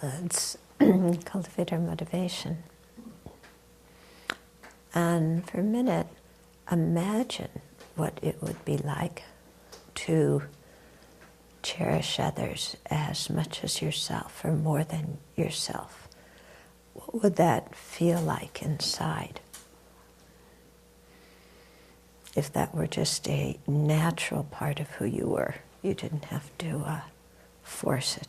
Let's cultivate our motivation. And for a minute, imagine what it would be like to cherish others as much as yourself or more than yourself. What would that feel like inside? If that were just a natural part of who you were, you didn't have to force it.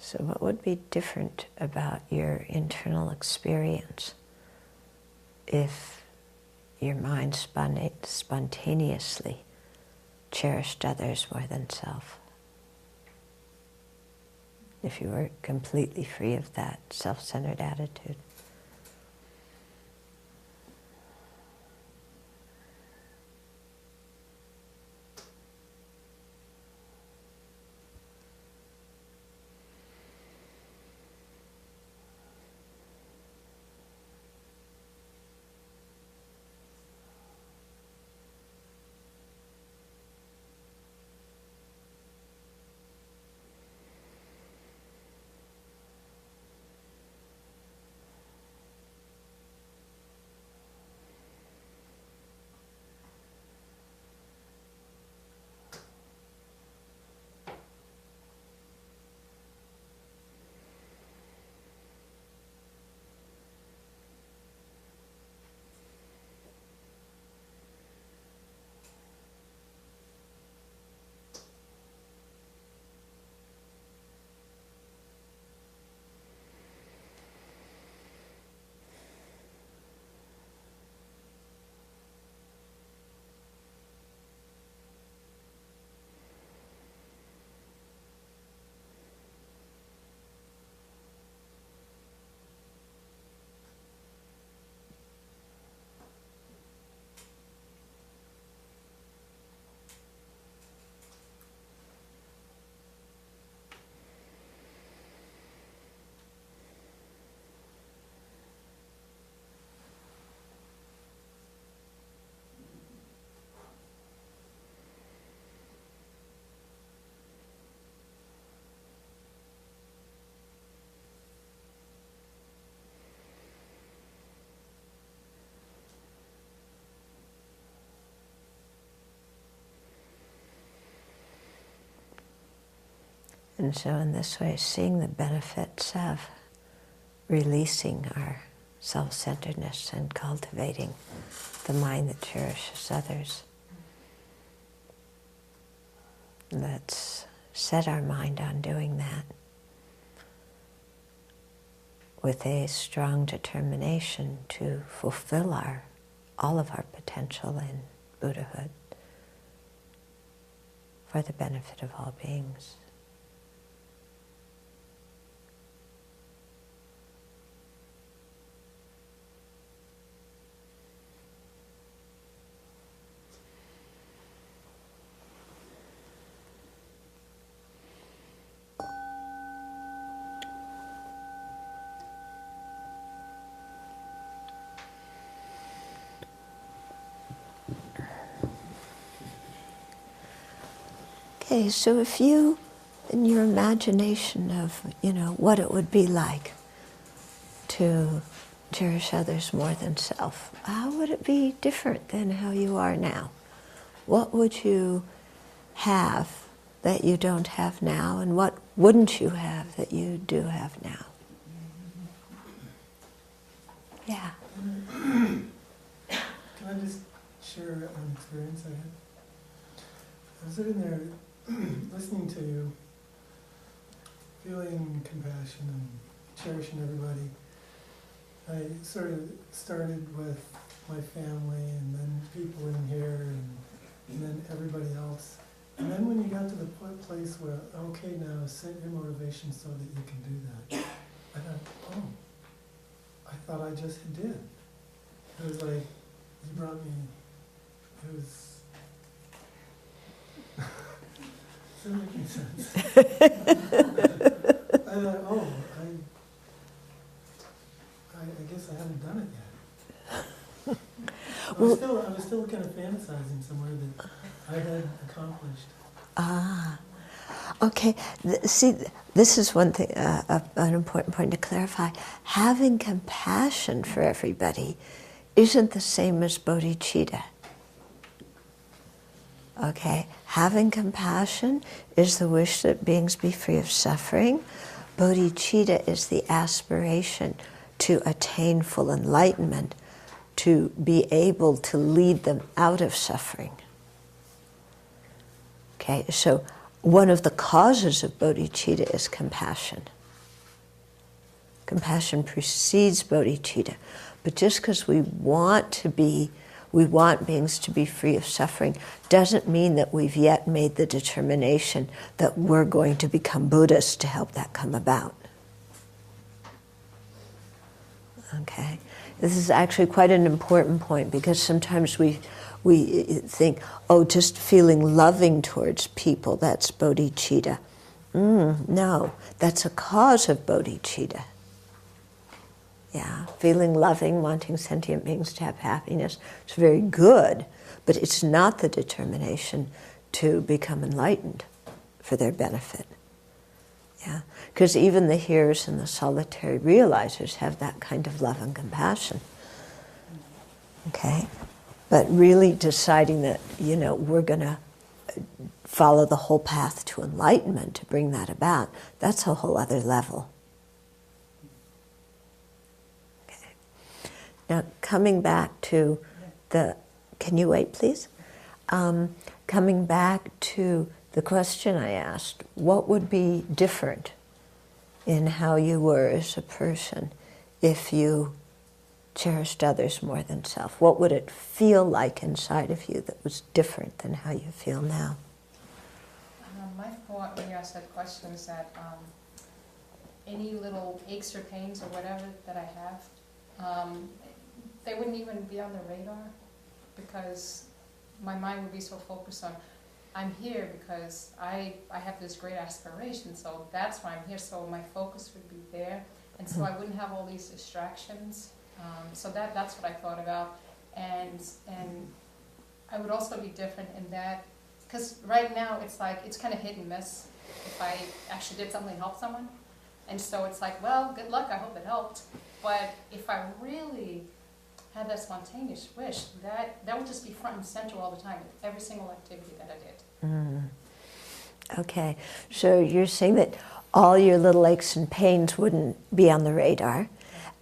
So what would be different about your internal experience if your mind spontaneously cherished others more than self? If you were completely free of that self-centered attitude? And so in this way, seeing the benefits of releasing our self-centeredness and cultivating the mind that cherishes others. Let's set our mind on doing that with a strong determination to fulfill all of our potential in Buddhahood for the benefit of all beings. Okay, so if you in your imagination of, what it would be like to cherish others more than self. How would it be different than how you are now? What would you have that you don't have now, and what wouldn't you have that you do have now? Yeah. Can I just share an experience I had? I was sitting there listening to you, feeling compassion and cherishing everybody. I sort of started with my family and then people in here and then everybody else. And then when you got to the place where, okay, now set your motivation so that you can do that, I thought, oh, I thought I just did. It was like, you brought me, it was, does that make sense? I thought, oh, I guess I haven't done it yet. I was still kind of fantasizing somewhere that I had accomplished. Ah, okay. See, this is one thing, an important point to clarify. Having compassion for everybody isn't the same as bodhicitta. Okay? Having compassion is the wish that beings be free of suffering. Bodhicitta is the aspiration to attain full enlightenment, to be able to lead them out of suffering. Okay, so one of the causes of bodhicitta is compassion. Compassion precedes bodhicitta. But just because we want beings to be free of suffering, doesn't mean that we've yet made the determination that we're going to become Buddhists to help that come about. Okay? This is actually quite an important point, because sometimes we think, oh, just feeling loving towards people, that's bodhicitta. No, that's a cause of bodhicitta. Yeah, feeling loving, wanting sentient beings to have happiness, it's very good, but it's not the determination to become enlightened for their benefit. Yeah, because even the hearers and the solitary realizers have that kind of love and compassion. Okay? But really deciding that, we're going to follow the whole path to enlightenment to bring that about, that's a whole other level. Okay. Now, coming back to can you wait, please? Coming back to the question I asked, what would be different in how you were as a person if you cherished others more than self? What would it feel like inside of you that was different than how you feel now? My thought when you asked that question is that any little aches or pains or whatever that I have, they wouldn't even be on the radar, because my mind would be so focused on, I'm here because I have this great aspiration, so that's why I'm here, so my focus would be there, and so I wouldn't have all these distractions. So that's what I thought about, and I would also be different in that, because right now it's like, it's kind of hit and miss if I actually did something to help someone, and so it's like, well, good luck, I hope it helped, but if I really had that spontaneous wish, that would just be front and center all the time, with every single activity that I did. Okay, so you're saying that all your little aches and pains wouldn't be on the radar,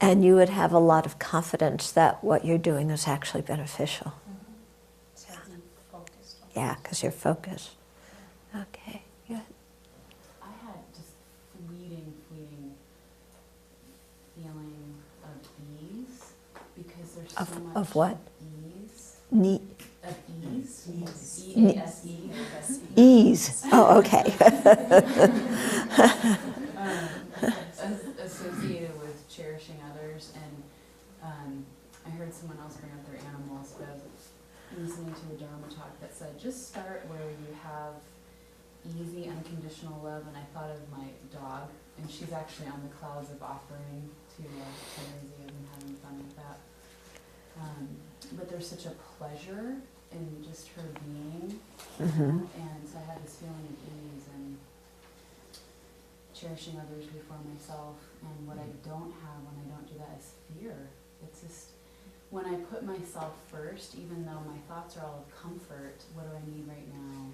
and you would have a lot of confidence that what you're doing is actually beneficial. So I'm focused on Yeah, because you're focused. Okay, good. I had just fleeting feeling of ease, because there's so much of what? ease. Neat. Of ease. E-A-S-E. Ease. Oh, okay. Associated with cherishing others, and I heard someone else bring up their animals, but I was listening to a Dharma talk that said, just start where you have easy, unconditional love, and I thought of my dog, and she's actually on the clouds of offering to fundraising and having fun with that. But there's such a pleasure in just her being, and so I had this feeling of ease, and cherishing others before myself, and what I don't have when I don't do that is fear. It's just, when I put myself first, even though my thoughts are all of comfort, what do I need right now,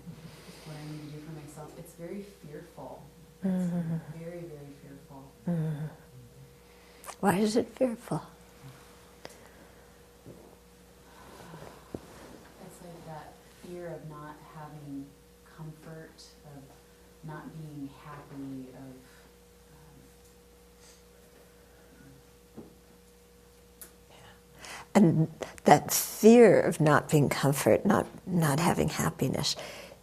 what I need to do for myself, it's very fearful. It's very, very fearful. Why is it fearful? It's like that fear of not having comfort, of not being happy, of And that fear of not being comfort, not having happiness,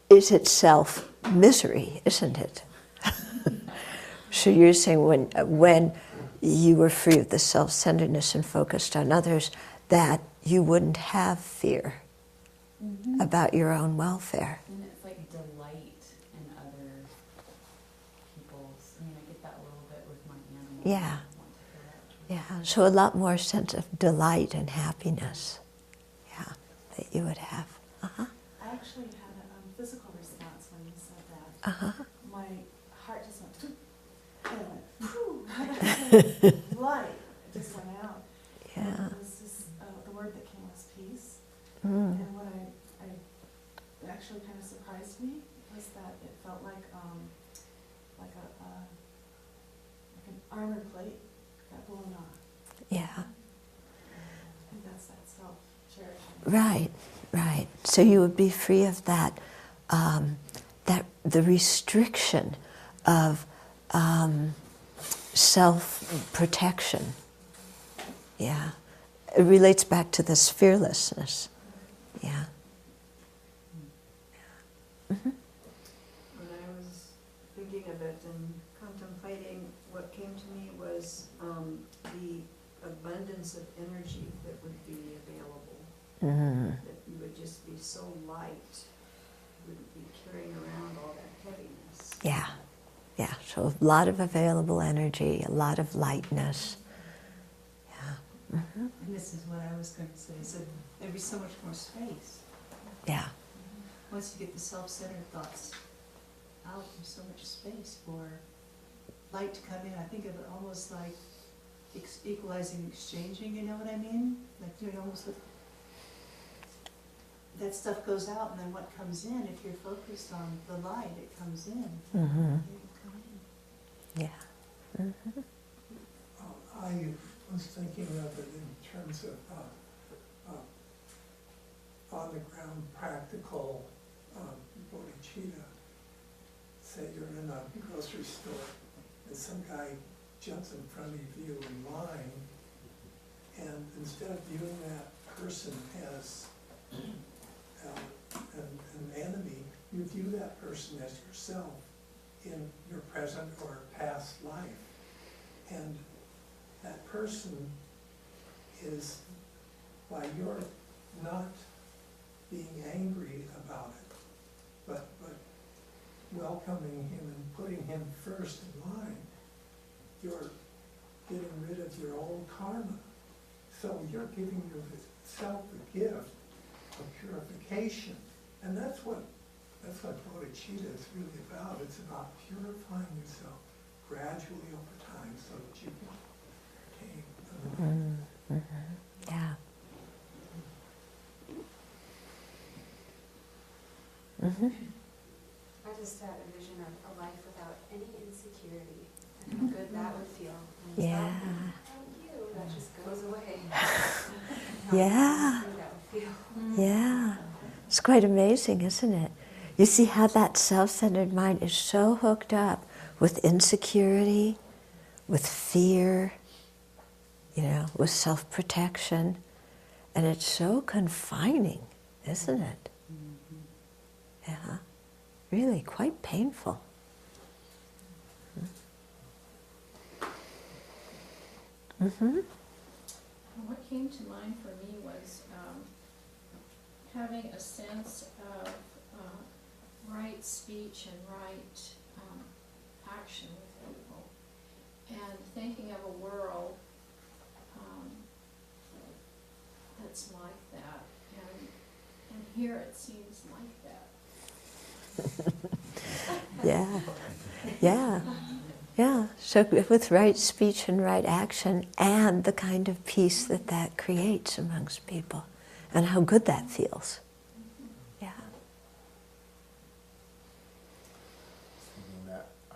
is itself misery, isn't it? So you're saying when you were free of the self-centeredness and focused on others, that you wouldn't have fear about your own welfare. and it's like delight in other people's. I mean, I get that a little bit with my animals. Yeah. I want to feel that. Yeah, so a lot more sense of delight and happiness, yeah, that you would have. Uh-huh, I actually had a physical response when you said that. uh-huh. My heart just went, and it went, phew, light, it just went out. Yeah. And it was just, the word that came was peace. Mm. And what I actually kind of surprised me was that it felt like an armor plate got blown off. Yeah, I think that's that self-cherishing. right, right. So you would be free of that, that the restriction of self-protection. Yeah, it relates back to this fearlessness. Yeah. Mm-hmm. When I was thinking of it and contemplating, what came to me was the abundance of energy that would be available. Mm. That you would just be so light, you wouldn't be carrying around all that heaviness. Yeah, yeah. So a lot of available energy, a lot of lightness. Yeah. Mm-hmm. And this is what I was going to say, is that there'd be so much more space. Yeah. Once you get the self-centered thoughts out, there's so much space for light to come in. I think of it almost like equalizing, exchanging, you know what I mean? Like doing almost that stuff goes out, and then what comes in, if you're focused on the light, it comes in. Mm-hmm. It'll come in. Yeah. Mm-hmm. I was thinking of it in terms of on-the-ground practical bodhicitta. Say you're in a grocery store and some guy jumps in front of you in line, and instead of viewing that person as an enemy, you view that person as yourself in your present or past life. And that person is, why you're not being angry about it, but welcoming him and putting him first in line, you're getting rid of your old karma. So you're giving yourself the gift of purification. And that's what bodhicitta is really about. It's about purifying yourself gradually over time so that you can attain. Mm-hmm. Yeah. Mm-hmm. I just had a vision of a life without any insecurity and how good that would feel. And Yeah. that just goes away. Yeah. How good that would feel. Yeah. It's quite amazing, isn't it? You see how that self-centered mind is so hooked up with insecurity, with fear, with self-protection, and it's so confining, isn't it? Yeah. Really quite painful. Mm-hmm. What came to mind for me was having a sense of right speech and right action with people, and thinking of a world that's like that, and here it seems like that. Yeah. Yeah. Yeah, so with right speech and right action and the kind of peace that that creates amongst people and how good that feels. Yeah. Thinking that I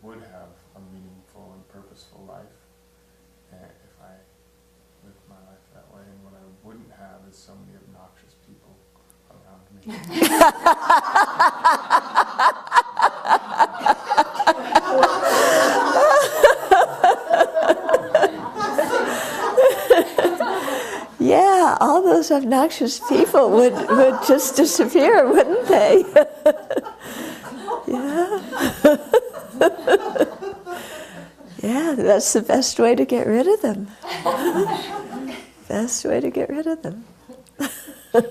would have a meaningful and purposeful life if I lived my life that way, and what I wouldn't have is so many obnoxious people around me. Yeah, all those obnoxious people would just disappear, wouldn't they? Yeah. Yeah, that's the best way to get rid of them. Best way to get rid of them. I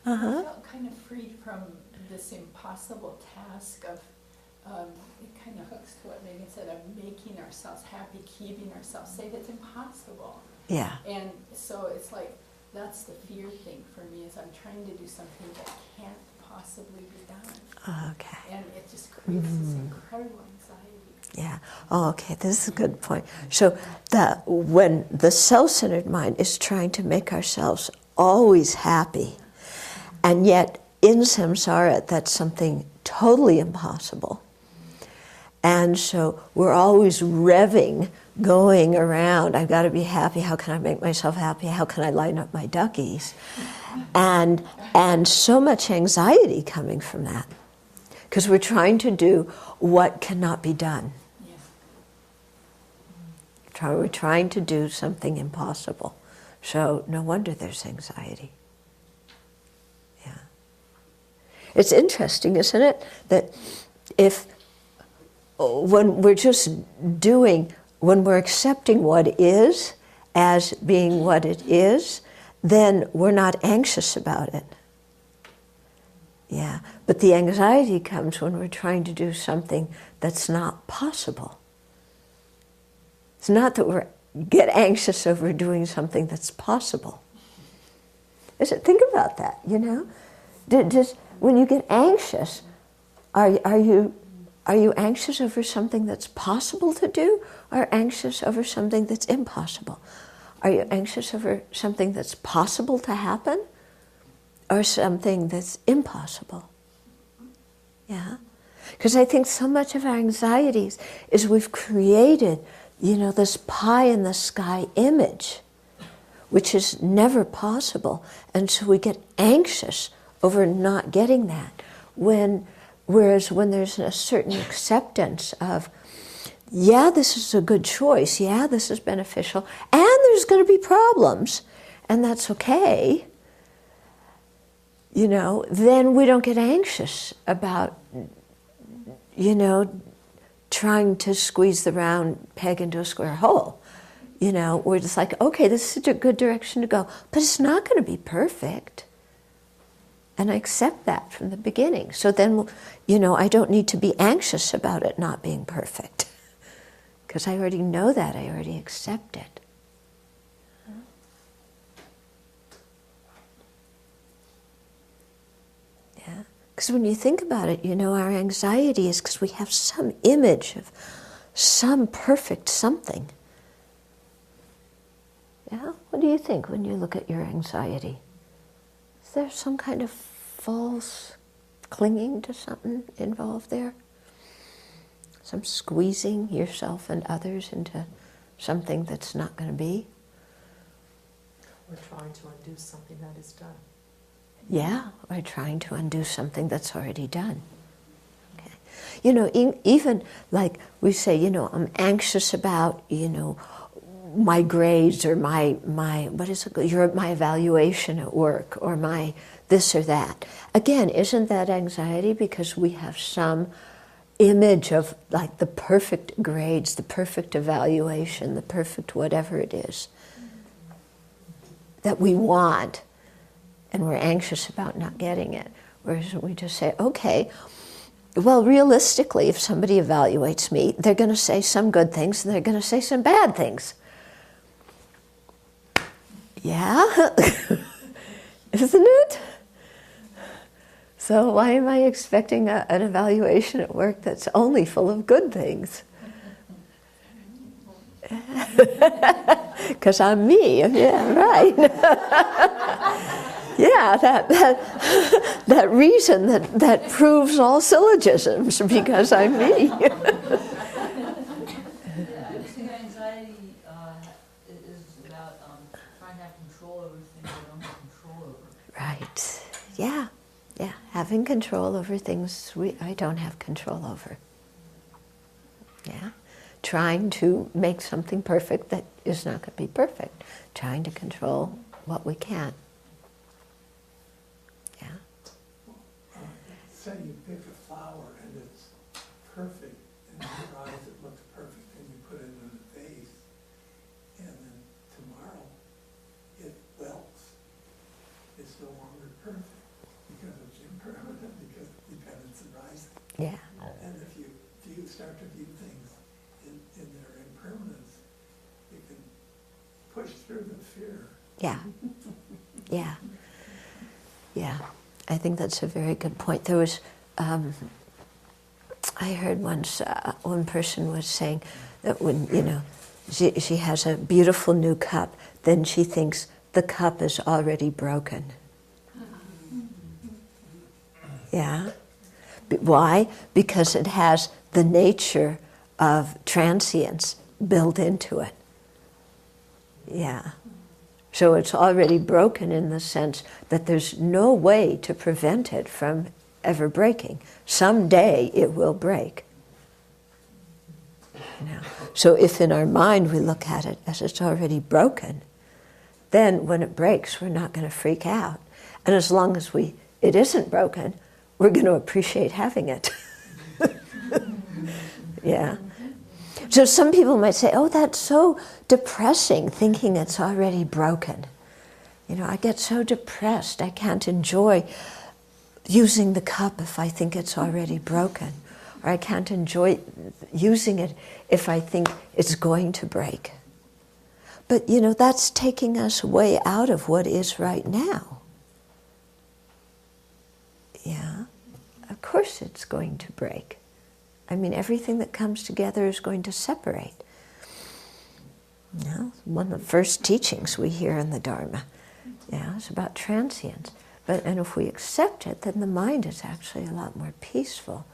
felt kind of freed from this impossible task of, it kind of hooks to what Megan said, of making ourselves happy, keeping ourselves safe. It's impossible. Yeah. And so it's like, that's the fear thing for me, is I'm trying to do something that can't possibly be done. Okay. And it just creates this incredible anxiety. Yeah. Oh, okay. This is a good point. So when the self-centered mind is trying to make ourselves always happy, and yet in samsara that's something totally impossible. And so we're always revving, going around, I've got to be happy, how can I make myself happy, how can I line up my duckies? And so much anxiety coming from that. Because we're trying to do what cannot be done. We're trying to do something impossible. So no wonder there's anxiety. Yeah. It's interesting, isn't it, that when we're just doing, when we're accepting what is as being what it is, then we're not anxious about it. Yeah, but the anxiety comes when we're trying to do something that's not possible. It's not that we get anxious over doing something that's possible. Think about that, you know? When you get anxious, are you anxious over something that's possible to do, or anxious over something that's impossible? Are you anxious over something that's possible to happen, or something that's impossible? Yeah? Because I think so much of our anxieties is we've created, this pie in the sky image, which is never possible. And so we get anxious over not getting that. Whereas when there's a certain acceptance of, yeah, this is a good choice, yeah, this is beneficial, and there's going to be problems, and that's okay, then we don't get anxious about, trying to squeeze the round peg into a square hole. We're just like, okay, this is a good direction to go, but it's not going to be perfect. And I accept that from the beginning. So then, I don't need to be anxious about it not being perfect. Because I already know that, I already accept it. Yeah. Because when you think about it, our anxiety is because we have some image of some perfect something. Yeah? What do you think when you look at your anxiety? Is there some kind of false clinging to something involved there? Some squeezing yourself and others into something that's not going to be? We're trying to undo something that is done. Yeah, we're trying to undo something that's already done. Okay. Even like we say, I'm anxious about, my grades or my evaluation at work or my this or that. Again, isn't that anxiety because we have some image of like the perfect grades, the perfect evaluation, the perfect whatever it is that we want, and we're anxious about not getting it. Whereas we just say, okay, well, realistically, if somebody evaluates me, they're going to say some good things and they're going to say some bad things. Yeah? Isn't it? So why am I expecting an evaluation at work that's only full of good things? Because I'm me. Yeah, right. Yeah, that reason that proves all syllogisms, because I'm me. I think anxiety is about trying to have control over things you don't have control over. Right. Yeah. Yeah. Having control over things I don't have control over. Yeah. Trying to make something perfect that is not going to be perfect. Trying to control what we can't. Yeah. Say you pick a flower and it's perfect, and in your eyes it looks perfect, and you put it in a vase, and then tomorrow it wilts. It's no longer perfect because it's impermanent, because of dependence and rising. Yeah. And if you start to view things in their impermanence, you can push through the fear. Yeah. Yeah. Yeah. I think that's a very good point. There was, I heard once one person was saying that when, she has a beautiful new cup, then she thinks the cup is already broken. Yeah. Why? Because it has the nature of transience built into it. Yeah. So it's already broken in the sense that there's no way to prevent it from ever breaking. Someday it will break. So if in our mind we look at it as it's already broken, then when it breaks, we're not going to freak out. And as long as it isn't broken, we're going to appreciate having it. Yeah. So some people might say, oh, that's so depressing, thinking it's already broken. I get so depressed, I can't enjoy using the cup if I think it's already broken. Or I can't enjoy using it if I think it's going to break. But, that's taking us way out of what is right now. Yeah. Of course it's going to break. I mean, everything that comes together is going to separate. One of the first teachings we hear in the Dharma, is about transience. And if we accept it, then the mind is actually a lot more peaceful.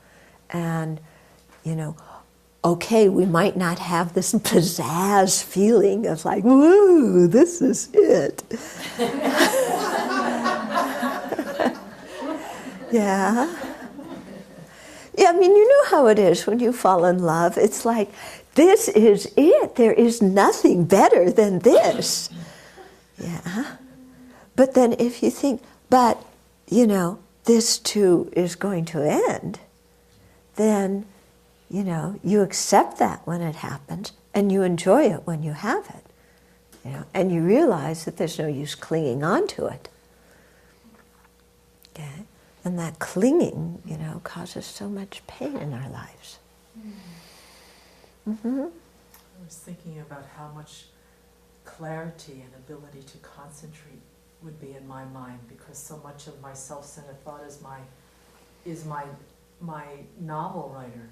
And, okay, we might not have this pizzazz feeling of like, woo, this is it. Yeah. Yeah, I mean, you know how it is when you fall in love. It's like, this is it. There is nothing better than this. Yeah. But then if you think, but, this too is going to end, then, you accept that when it happens, and you enjoy it when you have it. And you realize that there's no use clinging on to it. Okay? And that clinging, causes so much pain in our lives. Mm-hmm. I was thinking about how much clarity and ability to concentrate would be in my mind, because so much of my self-centered thought is my novel writer,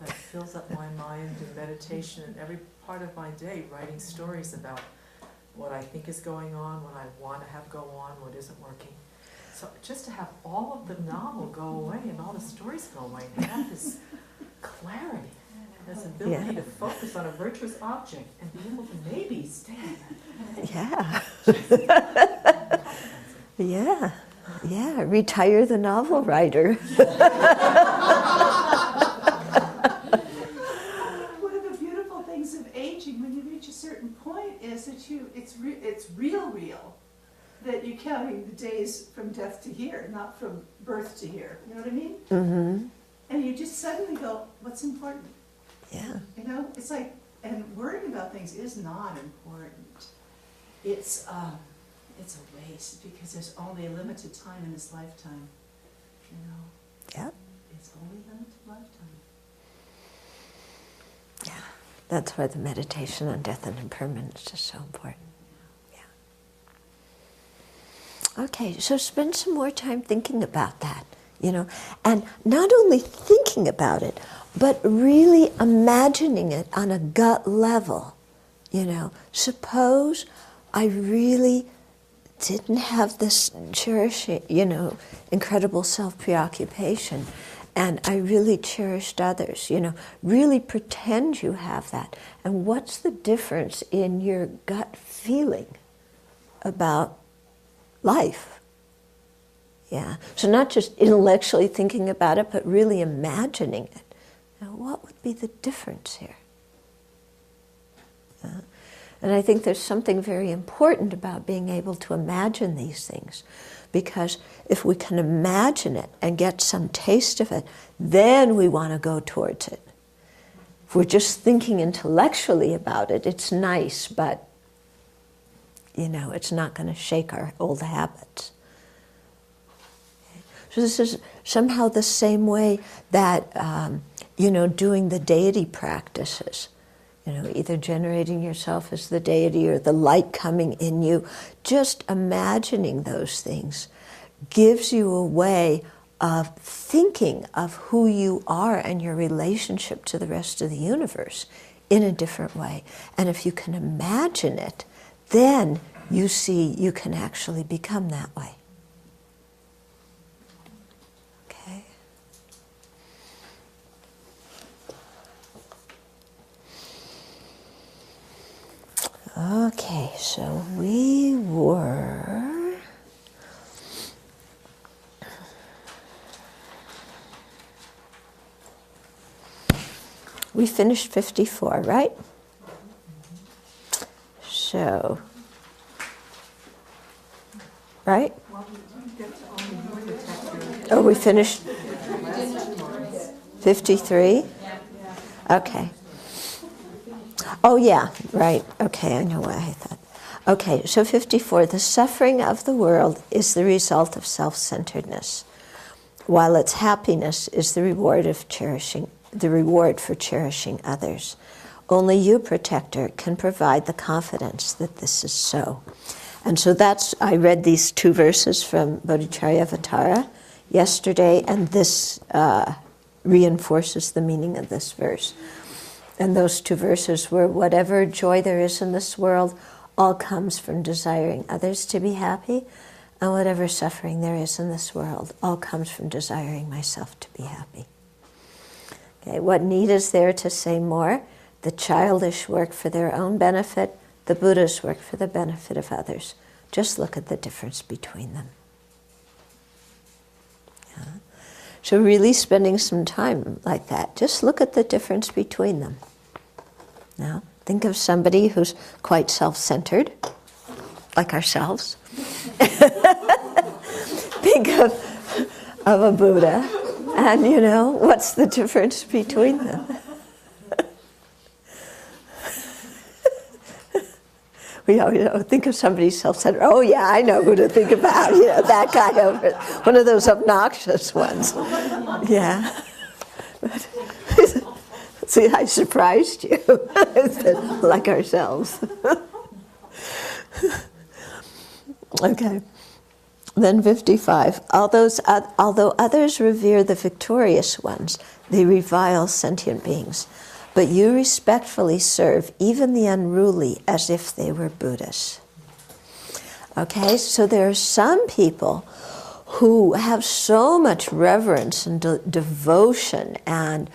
that fills up my mind in meditation and every part of my day, writing stories about what I think is going on, what I want to have go on, what isn't working. So just to have all of the novel go away and all the stories go away and have this clarity, this ability to focus on a virtuous object and be able to maybe stay in that. Yeah. Yeah. Yeah. Retire the novel writer. One of the beautiful things of aging when you reach a certain point is that it's real. That you're counting the days from death to here, not from birth to here. You know what I mean? Mm-hmm. And you just suddenly go, what's important? Yeah. It's like, and worrying about things is not important. It's a waste, because there's only a limited time in this lifetime. Yeah. It's only a limited lifetime. Yeah. That's why the meditation on death and impermanence is so important. Okay, so spend some more time thinking about that, and not only thinking about it, but really imagining it on a gut level. Suppose I really didn't have this cherishing, incredible self-preoccupation, and I really cherished others, really pretend you have that. And what's the difference in your gut feeling about life? Yeah, so not just intellectually thinking about it, but really imagining it. Now, what would be the difference here? And I think there's something very important about being able to imagine these things, because if we can imagine it and get some taste of it, then we want to go towards it. If we're just thinking intellectually about it, it's nice, but it's not going to shake our old habits. So this is somehow the same way that, doing the deity practices. Either generating yourself as the deity or the light coming in you, just imagining those things gives you a way of thinking of who you are and your relationship to the rest of the universe in a different way. And if you can imagine it, then you see you can actually become that way. Okay? Okay, so we finished 54, right? So, right? Oh, we finished 53? Okay. Oh, yeah, right. Okay, I know what I thought. Okay, so 54. The suffering of the world is the result of self-centeredness, while its happiness is the reward for cherishing others. Only you, protector, can provide the confidence that this is so. And so I read these two verses from Bodhicharyavatara yesterday, and this reinforces the meaning of this verse. And those two verses were, whatever joy there is in this world, all comes from desiring others to be happy, and whatever suffering there is in this world, all comes from desiring myself to be happy. Okay, what need is there to say more? The childish work for their own benefit, the Buddhas work for the benefit of others. Just look at the difference between them. Yeah. So really spending some time like that, just look at the difference between them. Now, think of somebody who's quite self-centered, like ourselves. Think of a Buddha, and what's the difference between them? We always think of somebody self-centered. Oh yeah, I know who to think about. That guy over, one of those obnoxious ones. Yeah. See, I surprised you. Like ourselves. Okay. Then 55. Although others revere the victorious ones, they revile sentient beings. But you respectfully serve even the unruly as if they were Buddhas. Okay, so there are some people who have so much reverence and devotion and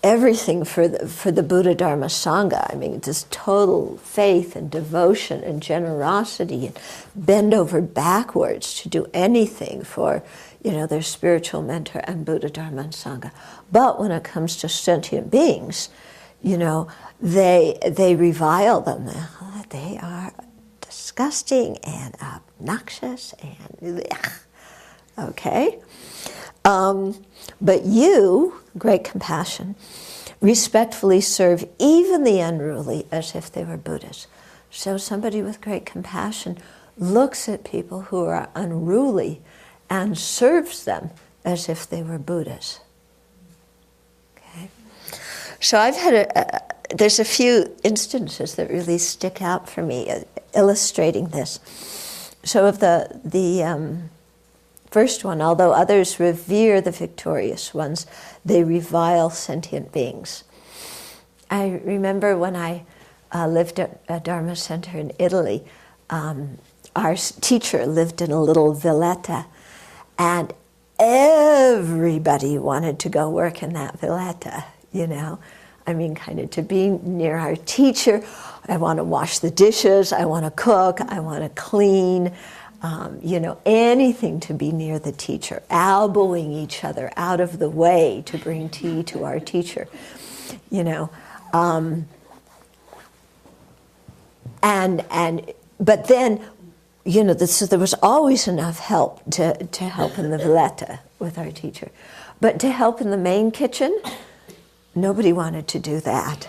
everything for the Buddha Dharma Sangha. I mean, just total faith and devotion and generosity, and bend over backwards to do anything for their spiritual mentor and Buddha Dharma and Sangha. But when it comes to sentient beings, they revile them. They are disgusting and obnoxious and okay. But you, great compassion, respectfully serve even the unruly as if they were Buddhas. So somebody with great compassion looks at people who are unruly and serves them as if they were Buddhas. Okay. So I've had there's a few instances that really stick out for me illustrating this. so of the first one, although others revere the victorious ones, they revile sentient beings. I remember when I lived at a Dharma center in Italy, our teacher lived in a little villetta, and everybody wanted to go work in that villetta, you know. I mean, kind of to be near our teacher. I want to wash the dishes, I want to cook, I want to clean, you know, anything to be near the teacher, elbowing each other out of the way to bring tea to our teacher, you know. But then, you know, so there was always enough help to help in the villetta with our teacher. But to help in the main kitchen, nobody wanted to do that.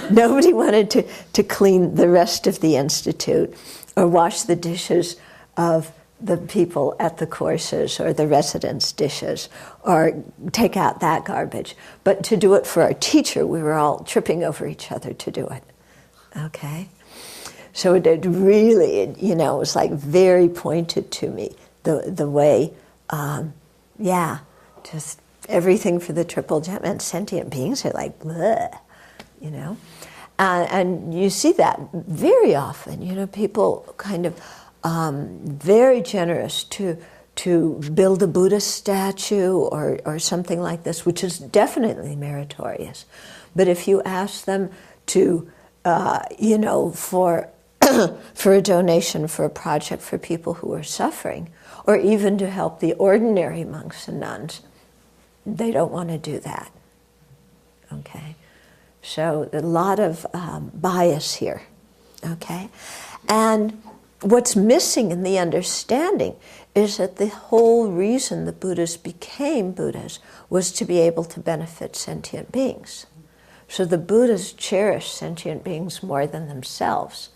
Nobody wanted to clean the rest of the institute or wash the dishes of the people at the courses or the residents' dishes or take out that garbage. But to do it for our teacher, we were all tripping over each other to do it. Okay? So it really, you know, it was like very pointed to me, the way, just everything for the triple gem, and sentient beings are like, bleh, you know. And you see that very often, you know, people kind of very generous to build a Buddha statue or something like this, which is definitely meritorious. But if you ask them to, you know, for a donation for a project for people who are suffering, or even to help the ordinary monks and nuns, they don't want to do that. Okay? So a lot of bias here. Okay? And what's missing in the understanding is that the whole reason the Buddhas became Buddhas was to be able to benefit sentient beings. So the Buddhas cherish sentient beings more than themselves.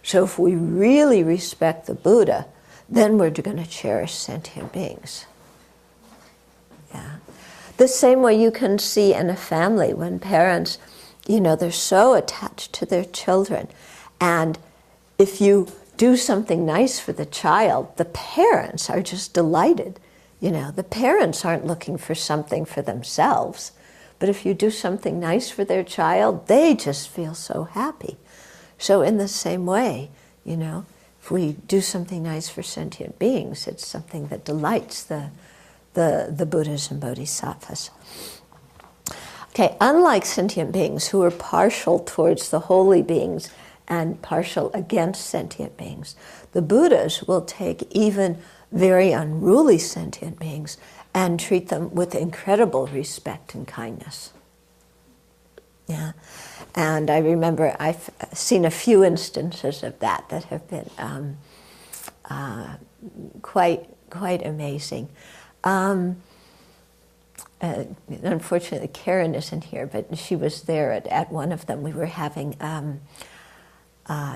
So if we really respect the Buddha, then we're going to cherish sentient beings. Yeah. The same way you can see in a family when parents, you know, they're so attached to their children. And if you do something nice for the child, the parents are just delighted. You know, the parents aren't looking for something for themselves. But if you do something nice for their child, they just feel so happy. So in the same way, you know, if we do something nice for sentient beings, it's something that delights the Buddhas and Bodhisattvas. Okay, unlike sentient beings who are partial towards the holy beings and partial against sentient beings, the Buddhas will take even very unruly sentient beings and treat them with incredible respect and kindness. Yeah. And I remember I've seen a few instances of that have been quite amazing. Unfortunately, Karen isn't here, but she was there at one of them. We were having,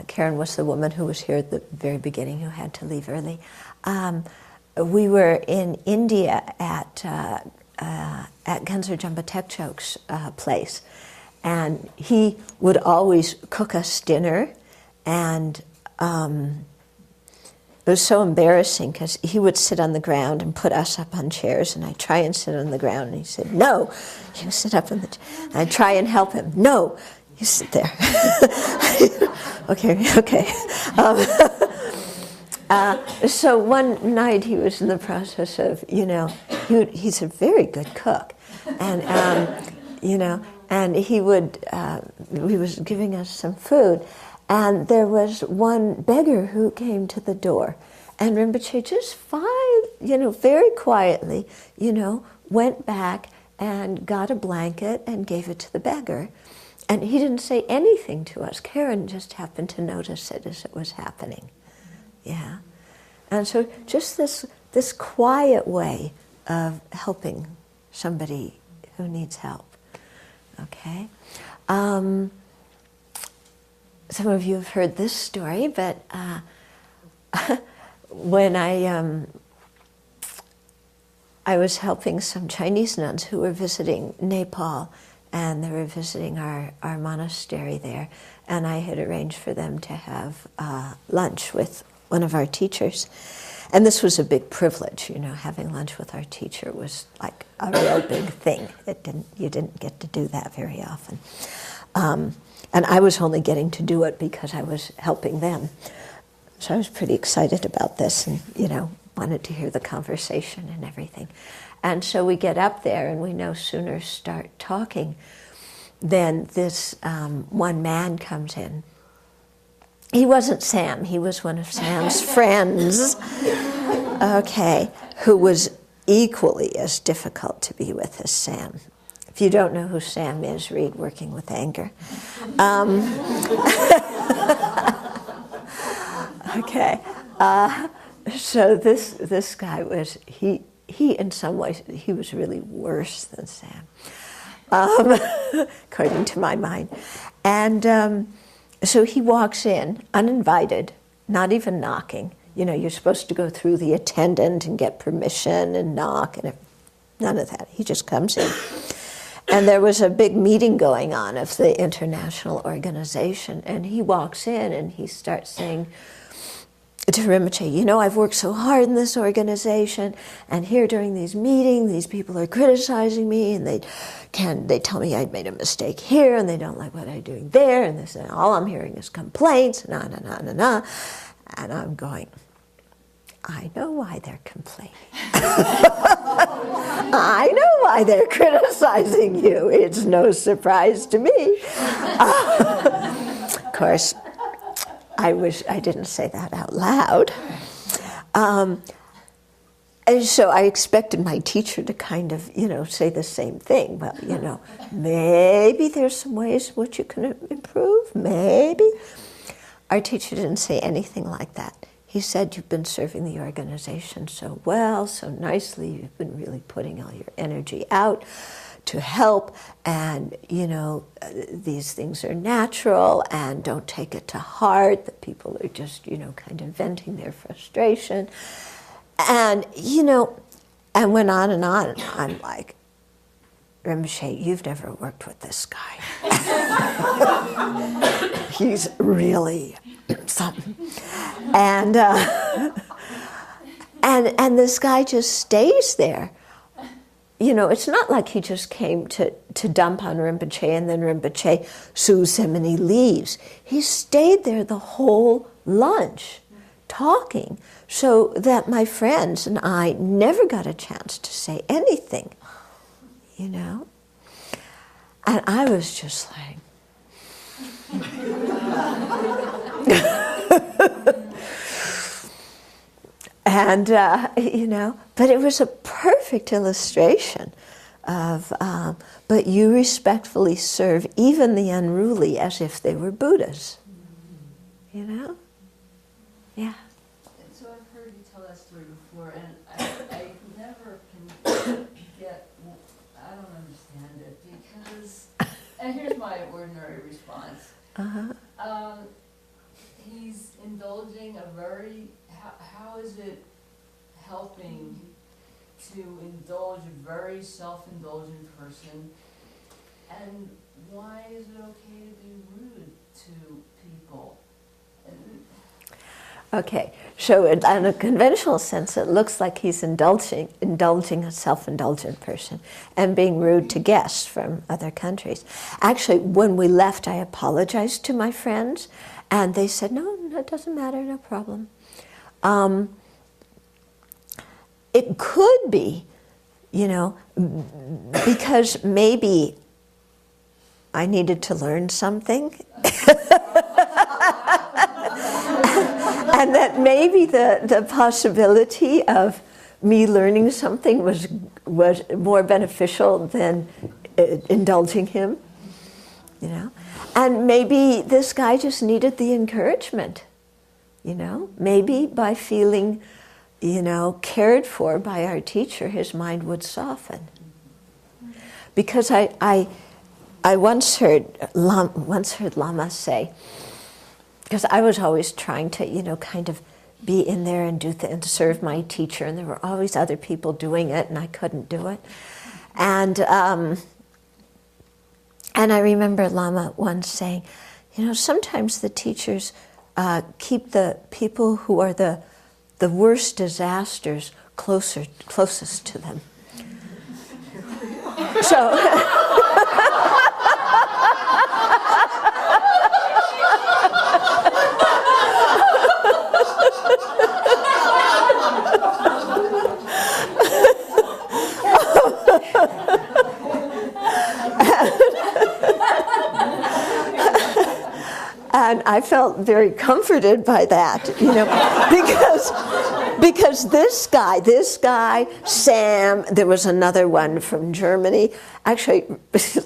Karen was the woman who was here at the very beginning who had to leave early. We were in India at Gensar Jamba Tekchok's place. And he would always cook us dinner, and it was so embarrassing because he would sit on the ground and put us up on chairs, and I'd try and sit on the ground, and he said, "No, you sit up on the chair." And I'd try and help him. "No, you sit there." Okay. So one night he was in the process of, you know, he's a very good cook, and you know. And he was giving us some food, and there was one beggar who came to the door, and Rinpoche just very quietly, you know, went back and got a blanket and gave it to the beggar, and he didn't say anything to us. Karen just happened to notice it as it was happening, yeah, and so just this quiet way of helping somebody who needs help. Okay. Some of you have heard this story, but when I was helping some Chinese nuns who were visiting Nepal, and they were visiting our monastery there, and I had arranged for them to have lunch with one of our teachers. And this was a big privilege, you know, having lunch with our teacher was like a real big thing. You didn't get to do that very often. And I was only getting to do it because I was helping them. So I was pretty excited about this and, you know, wanted to hear the conversation and everything. And so we get up there and we no sooner start talking than this one man comes in. He wasn't Sam, he was one of Sam's friends, okay, who was equally as difficult to be with as Sam. If you don't know who Sam is, read Working with Anger. Okay, so this guy was, he in some ways, he was really worse than Sam, according to my mind. And so he walks in, uninvited, not even knocking. You know, you're supposed to go through the attendant and get permission and knock, and none of that. He just comes in. And there was a big meeting going on of the international organization, and he walks in and he starts saying to Rinpoche, you know, I've worked so hard in this organization, and here during these meetings, these people are criticizing me, and they tell me I made a mistake here, and they don't like what I'm doing there, and this, and all I'm hearing is complaints, and and I'm going, I know why they're complaining. I know why they're criticizing you. It's no surprise to me. Of course, I wish I didn't say that out loud. And so I expected my teacher to kind of, you know, say the same thing. Well, you know, maybe there's some ways in which you can improve, maybe. Our teacher didn't say anything like that. He said, you've been serving the organization so well, so nicely, you've been really putting all your energy out to help, and, you know, these things are natural, and don't take it to heart, that people are just, you know, kind of venting their frustration. And, you know, and went on and on. I'm like, Rinpoche, you've never worked with this guy. He's really something. And this guy just stays there. You know, it's not like he just came to dump on Rinpoche and then Rinpoche soothes him and he leaves. He stayed there the whole lunch talking, so that my friends and I never got a chance to say anything, you know? And I was just like... And, you know, but it was a perfect illustration of, but you respectfully serve even the unruly as if they were Buddhas, you know? Yeah. So I've heard you tell that story before, and I never can get, I don't understand it, because, and here's my ordinary response. He's indulging a very, how is it helping to indulge a very self-indulgent person, and why is it okay to be rude to people? Okay, so in a conventional sense, it looks like he's indulging a self-indulgent person and being rude to guests from other countries. Actually, when we left, I apologized to my friends, and they said, no, it doesn't matter, no problem. It could be, you know, because maybe I needed to learn something. And that maybe the possibility of me learning something was more beneficial than indulging him, you know? And maybe this guy just needed the encouragement, you know? Maybe by feeling, you know, cared for by our teacher, his mind would soften. Because I once heard Lama say, because I was always trying to, you know, kind of be in there and and serve my teacher, and there were always other people doing it, and I couldn't do it. And I remember Lama once saying, you know, sometimes the teachers keep the people who are the worst disasters closest to them. So. And I felt very comforted by that, you know, because this guy, Sam, there was another one from Germany. Actually,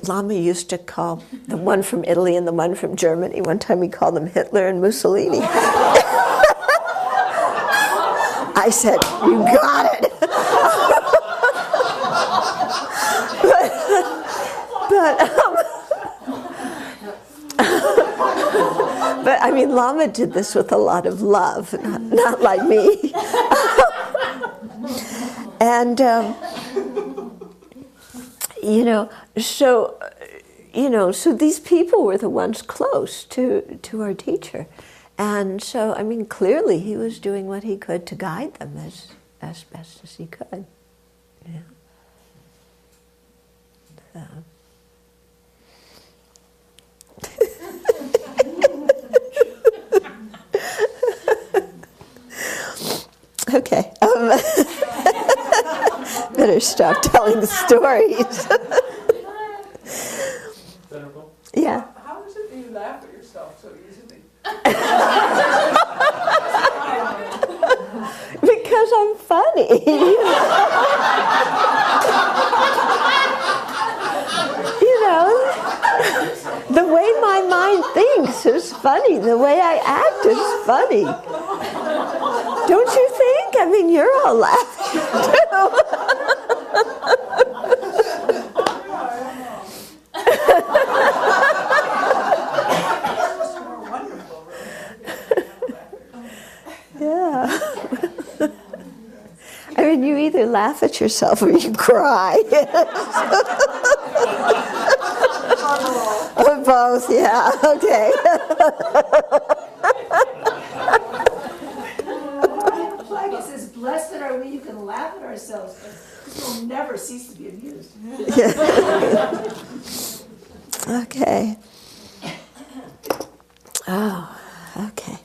Lama used to call the one from Italy and the one from Germany. One time he called them Hitler and Mussolini. I said, "You got it." But I mean, Lama did this with a lot of love, not like me. And so these people were the ones close to our teacher, and so I mean, clearly he was doing what he could to guide them as best as he could. Yeah. So. Okay. Better stop telling stories. Venerable? Yeah. How is it that you laugh at yourself so easily? Because I'm funny. The way my mind thinks is funny. The way I act is funny. Don't you think? I mean, you're all laughing too. Yeah. I mean, you either laugh at yourself or you cry. Or both, yeah, okay. It says, "Blessed are we who can laugh at ourselves, because we'll never cease to be amused." Yeah. Okay. Oh, okay.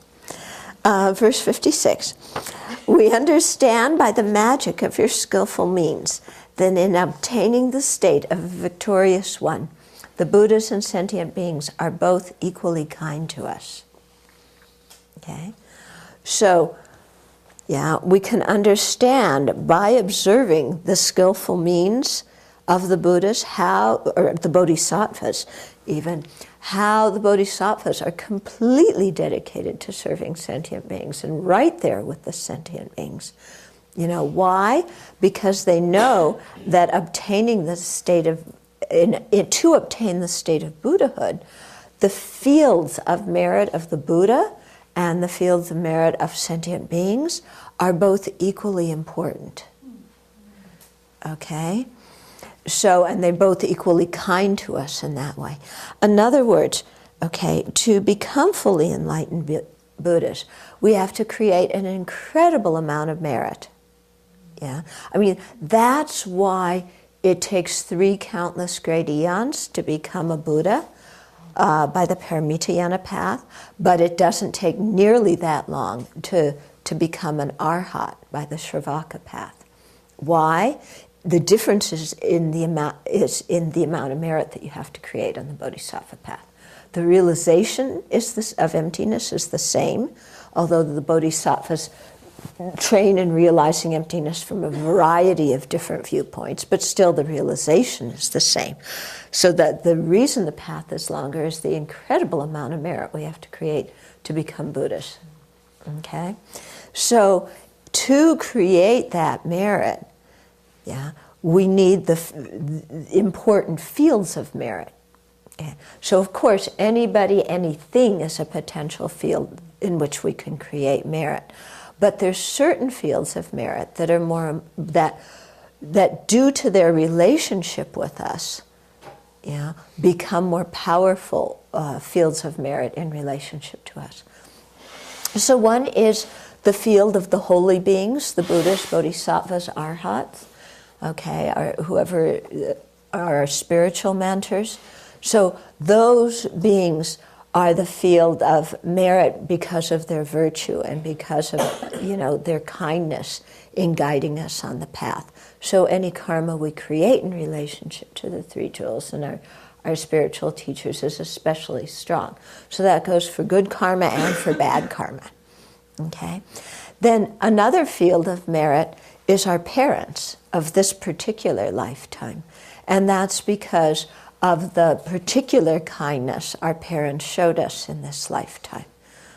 Verse 56. We understand by the magic of your skillful means that in obtaining the state of a victorious one, the Buddhas and sentient beings are both equally kind to us. Okay? So, yeah, we can understand by observing the skillful means of the Buddhas, or the Bodhisattvas even, how the Bodhisattvas are completely dedicated to serving sentient beings and right there with the sentient beings. You know, why? Because they know that obtaining the state of to obtain the state of Buddhahood, the fields of merit of the Buddha and the fields of merit of sentient beings are both equally important. Okay? So, and they're both equally kind to us in that way. In other words, okay, to become fully enlightened Buddhas, we have to create an incredible amount of merit. Yeah? I mean, that's why it takes 3 countless great eons to become a Buddha by the Paramitayana path, but it doesn't take nearly that long to become an Arhat by the Sravaka path. Why? The difference is in the amount of merit that you have to create on the Bodhisattva path. The realization of emptiness is the same, although the Bodhisattvas train in realizing emptiness from a variety of different viewpoints, but still the realization is the same. So that the reason the path is longer is the incredible amount of merit we have to create to become Buddhas. Okay? So to create that merit, yeah, we need the important fields of merit. Okay? So of course, anybody, anything is a potential field in which we can create merit. But there's certain fields of merit that are more, that due to their relationship with us, yeah, become more powerful fields of merit in relationship to us. So one is the field of the holy beings, the Buddhas, Bodhisattvas, Arhats, okay, or whoever are our spiritual mentors. So those beings are the field of merit because of their virtue and because of, you know, their kindness in guiding us on the path. So any karma we create in relationship to the three jewels and our spiritual teachers is especially strong. So that goes for good karma and for bad karma. Okay? Then another field of merit is our parents of this particular lifetime. And that's because of the particular kindness our parents showed us in this lifetime.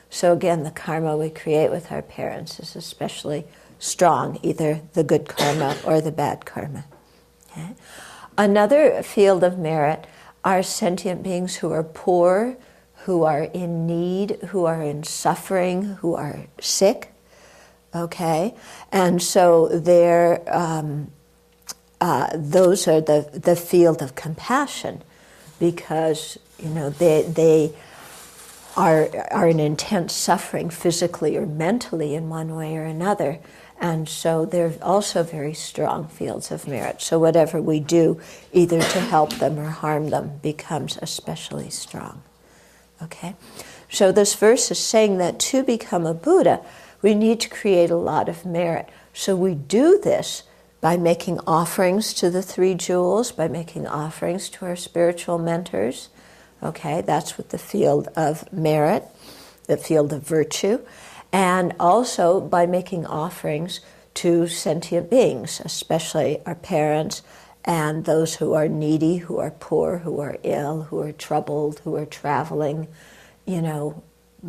So again, the karma we create with our parents is especially strong, either the good karma or the bad karma. Okay? Another field of merit are sentient beings who are poor, who are in need, who are in suffering, who are sick. Okay? And so they're those are the field of compassion, because, you know, they are in intense suffering physically or mentally in one way or another, and so they're also very strong fields of merit. So whatever we do, either to help them or harm them, becomes especially strong. Okay? So this verse is saying that to become a Buddha, we need to create a lot of merit. So we do this by making offerings to the three jewels, by making offerings to our spiritual mentors. Okay, that's with the field of merit, the field of virtue. And also by making offerings to sentient beings, especially our parents and those who are needy, who are poor, who are ill, who are troubled, who are traveling, you know,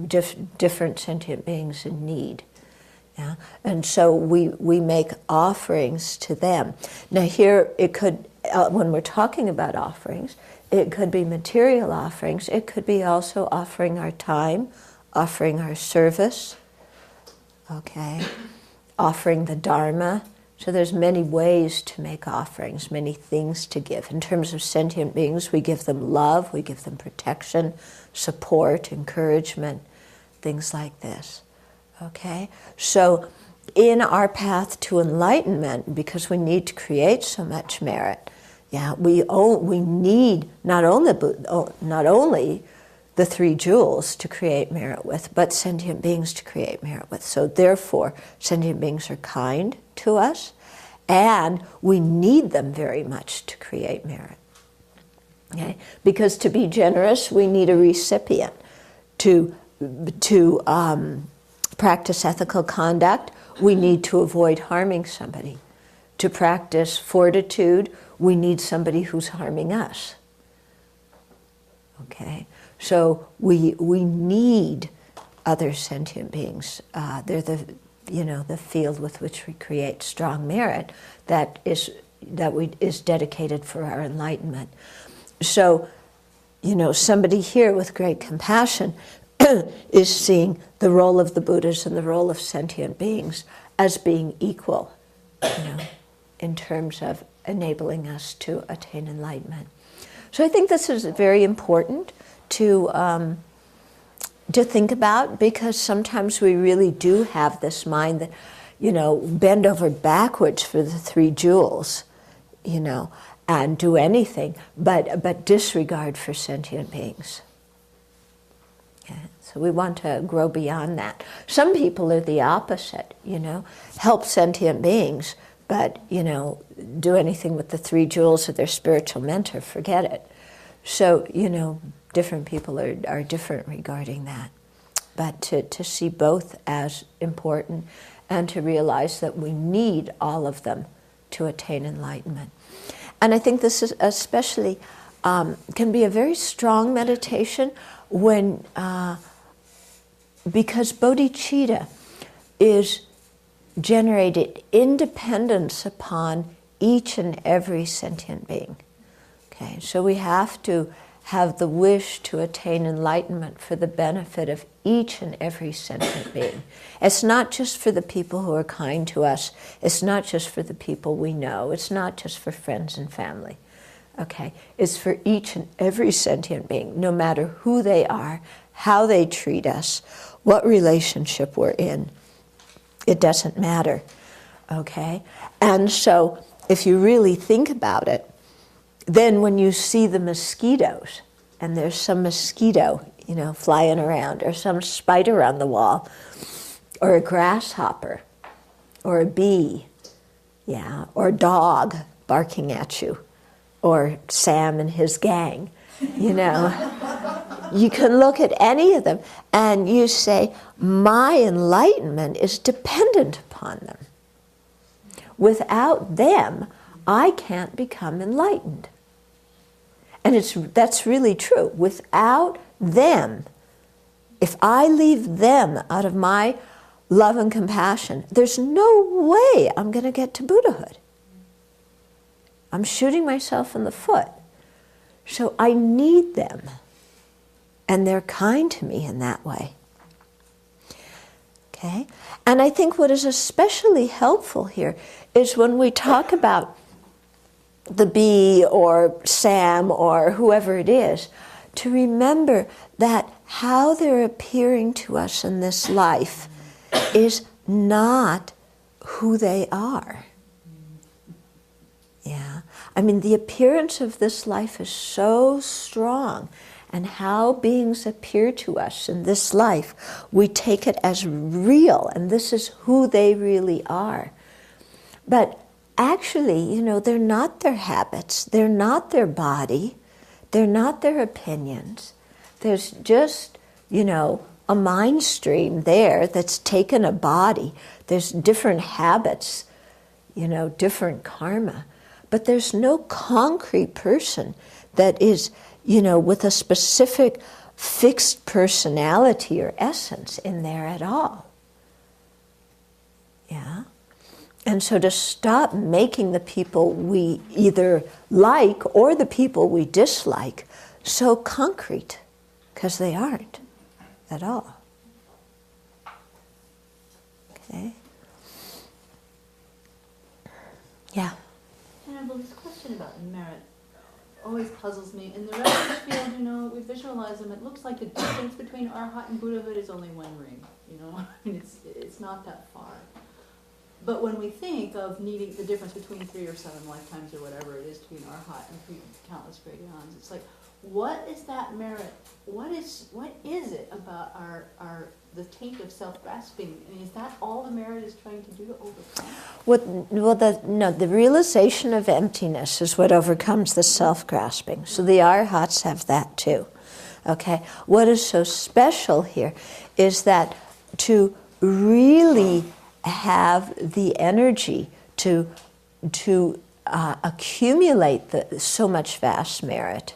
different sentient beings in need. Yeah? And so we make offerings to them. Now here it could, when we're talking about offerings, it could be material offerings. It could be also offering our time, offering our service, okay, offering the Dharma. So there's many ways to make offerings, many things to give. In terms of sentient beings, we give them love, we give them protection, support, encouragement, things like this. Okay, so in our path to enlightenment, because we need to create so much merit, yeah, we need not only the three jewels to create merit with, but sentient beings to create merit with. So therefore, sentient beings are kind to us, and we need them very much to create merit. Okay, because to be generous, we need a recipient. To practice ethical conduct, we need to avoid harming somebody. To practice fortitude, we need somebody who's harming us. Okay, so we need other sentient beings. They're the field with which we create strong merit that is dedicated for our enlightenment. So, you know, somebody here with great compassion is seeing the role of the Buddhas and the role of sentient beings as being equal, you know, in terms of enabling us to attain enlightenment. So I think this is very important to think about, because sometimes we really do have this mind that, you know, bend over backwards for the three jewels, you know, and do anything, but disregard for sentient beings. So we want to grow beyond that. Some people are the opposite, you know, help sentient beings, but, you know, do anything with the three jewels of their spiritual mentor, forget it. So, you know, different people are different regarding that. But to see both as important and to realize that we need all of them to attain enlightenment. And I think this is especially, can be a very strong meditation when, because bodhicitta is generated independence upon each and every sentient being. Okay, so we have to have the wish to attain enlightenment for the benefit of each and every sentient being. It's not just for the people who are kind to us. It's not just for the people we know. It's not just for friends and family. Okay, it's for each and every sentient being, no matter who they are, how they treat us, what relationship we're in. It doesn't matter, okay? And so if you really think about it, then when you see the mosquitoes, and there's some mosquito, you know, flying around, or some spider on the wall, or a grasshopper, or a bee, yeah, or a dog barking at you, or Sam and his gang, you know. You can look at any of them and you say, my enlightenment is dependent upon them. Without them, I can't become enlightened. And that's really true. Without them, if I leave them out of my love and compassion, there's no way I'm going to get to Buddhahood. I'm shooting myself in the foot. So I need them. And they're kind to me in that way. Okay? And I think what is especially helpful here is when we talk about the bee or Sam or whoever it is, to remember that how they're appearing to us in this life is not who they are. Yeah. I mean, the appearance of this life is so strong, and how beings appear to us in this life, we take it as real, and this is who they really are. But actually, you know, they're not their habits, they're not their body, they're not their opinions. There's just, you know, a mind stream there that's taken a body. There's different habits, you know, different karma. But there's no concrete person that is, you know, with a specific fixed personality or essence in there at all. Yeah? And so to stop making the people we either like or the people we dislike so concrete, because they aren't at all. Okay? Yeah. Well, this question about merit always puzzles me. In the reference field, you know, we visualize them. It looks like the distance between Arhat and Buddhahood is only one ring. You know, I mean, it's not that far. But when we think of needing the difference between 3 or 7 lifetimes or whatever it is to be an Arhat and countless great eons, it's like, what is that merit? What is it about the taint of self-grasping? I mean, is that all the merit is trying to do to overcome? The realization of emptiness is what overcomes the self-grasping. So the Arhats have that too. Okay? What is so special here is that to really have the energy to accumulate so much vast merit,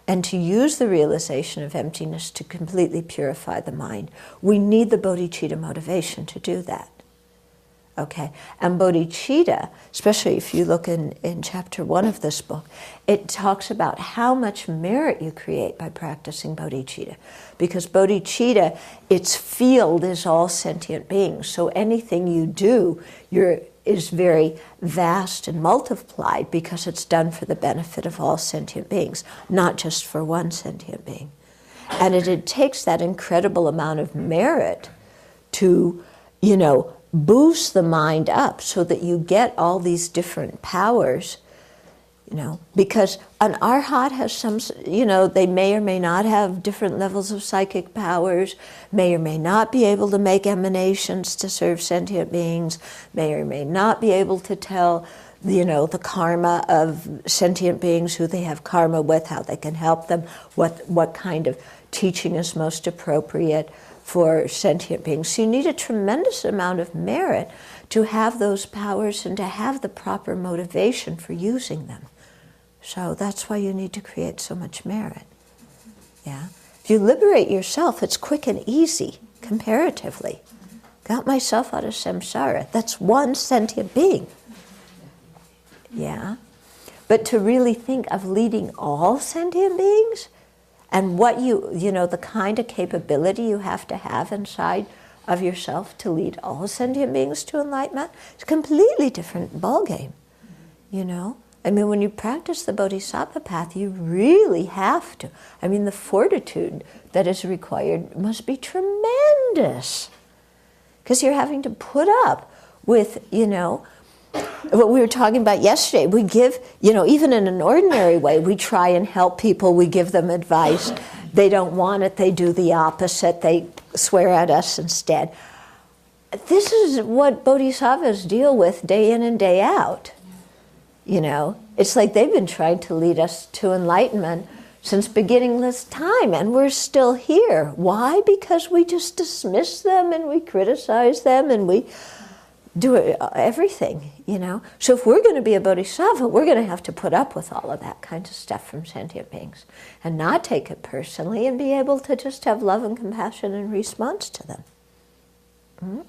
and to use the realization of emptiness to completely purify the mind, we need the bodhicitta motivation to do that. Okay? And bodhicitta, especially if you look in chapter 1 of this book, it talks about how much merit you create by practicing bodhicitta. Because bodhicitta, its field is all sentient beings. So anything you do is very vast and multiplied because it's done for the benefit of all sentient beings, not just for one sentient being. And it takes that incredible amount of merit to, you know, boost the mind up so that you get all these different powers, you know, because an Arhat has some, you know, they may or may not have different levels of psychic powers, may or may not be able to make emanations to serve sentient beings, may or may not be able to tell, you know, the karma of sentient beings, who they have karma with, how they can help them, what kind of teaching is most appropriate for sentient beings. So you need a tremendous amount of merit to have those powers and to have the proper motivation for using them. So that's why you need to create so much merit. Yeah? If you liberate yourself, it's quick and easy, comparatively. Got myself out of samsara. That's one sentient being. Yeah? But to really think of leading all sentient beings, and what you know, the kind of capability you have to have inside of yourself to lead all sentient beings to enlightenment, it's a completely different ballgame, you know? I mean, when you practice the Bodhisattva path, you really have to. I mean, the fortitude that is required must be tremendous. Because you're having to put up with, what we were talking about yesterday. We give, even in an ordinary way, we try and help people, we give them advice. They don't want it, they do the opposite, they swear at us instead. This is what bodhisattvas deal with day in and day out. It's like they've been trying to lead us to enlightenment since beginningless time, and we're still here. Why? Because we just dismiss them and we criticize them and we do everything, So if we're going to be a bodhisattva, we're going to have to put up with all of that kind of stuff from sentient beings and not take it personally and be able to just have love and compassion in response to them. Mm-hmm.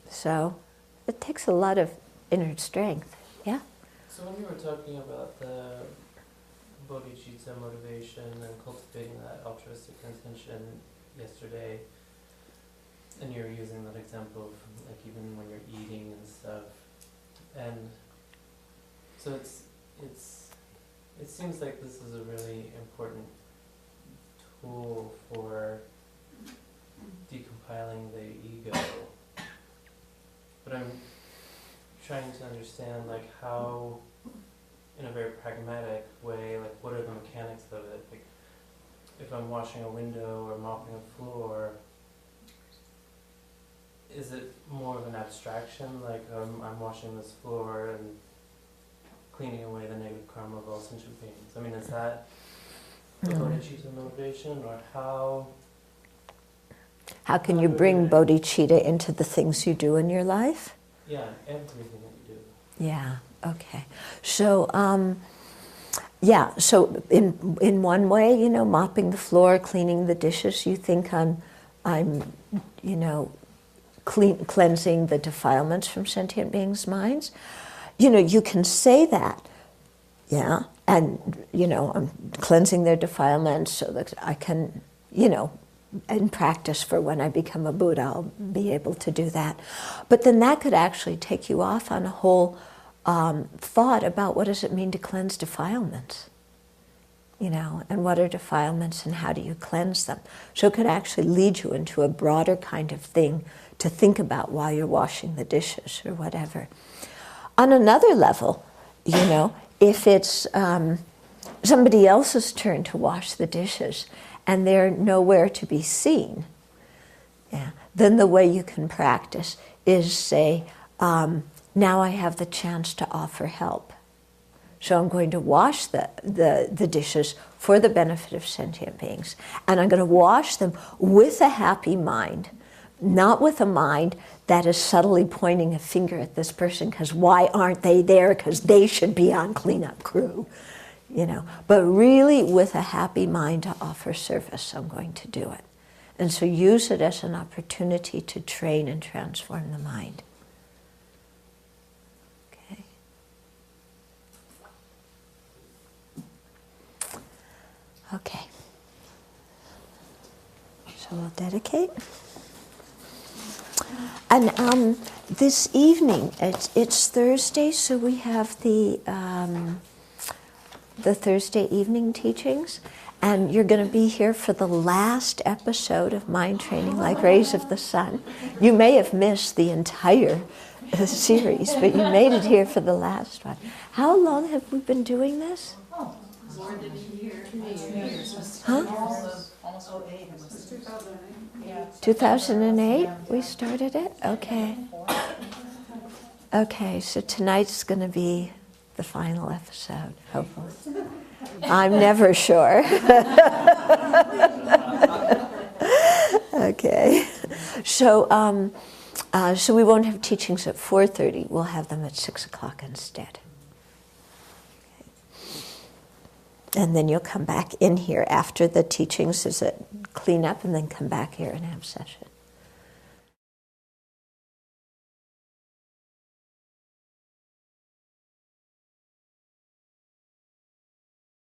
So it takes a lot of inner strength. Yeah? So when you were talking about the bodhicitta motivation and cultivating that altruistic intention yesterday, and you were using that example of like even when you're eating and stuff, and so it seems like this is a really important tool for decompiling the ego. But I'm trying to understand like how, in a very pragmatic way, like what are the mechanics of it? Like if I'm washing a window or mopping a floor, is it more of an abstraction, like I'm washing this floor and cleaning away the negative karma of all sentient beings? I mean, is that the bodhicitta motivation, or how? How can you bring bodhicitta into the things you do in your life? Yeah, everything that you do. Yeah, okay. So, so in one way, mopping the floor, cleaning the dishes, you think I'm cleansing the defilements from sentient beings' minds. You can say that, yeah, and, I'm cleansing their defilements so that I can, in practice for when I become a Buddha, I'll be able to do that. But then that could actually take you off on a whole thought about what does it mean to cleanse defilements, and what are defilements and how do you cleanse them. So it could actually lead you into a broader kind of thing to think about while you're washing the dishes or whatever. On another level, if it's somebody else's turn to wash the dishes and they're nowhere to be seen, then the way you can practice is say, now I have the chance to offer help. So I'm going to wash the dishes for the benefit of sentient beings. And I'm going to wash them with a happy mind, not with a mind that is subtly pointing a finger at this person because why aren't they there? Because they should be on cleanup crew. But really with a happy mind to offer service, I'm going to do it. And so use it as an opportunity to train and transform the mind. Okay. Okay. So we'll dedicate. And this evening, it's Thursday, so we have the Thursday evening teachings, and you're going to be here for the last episode of Mind Training Like Rays of the Sun. You may have missed the entire series, but you made it here for the last one. How long have we been doing this? Oh, more than a year. 2 years. Huh? Almost 2008 we started it? Okay. Okay, so tonight's going to be the final episode, hopefully. I'm never sure. Okay. So we won't have teachings at 4:30. We'll have them at 6 o'clock instead. Okay. And then you'll come back in here after the teachings is a clean up, and then come back here and have session.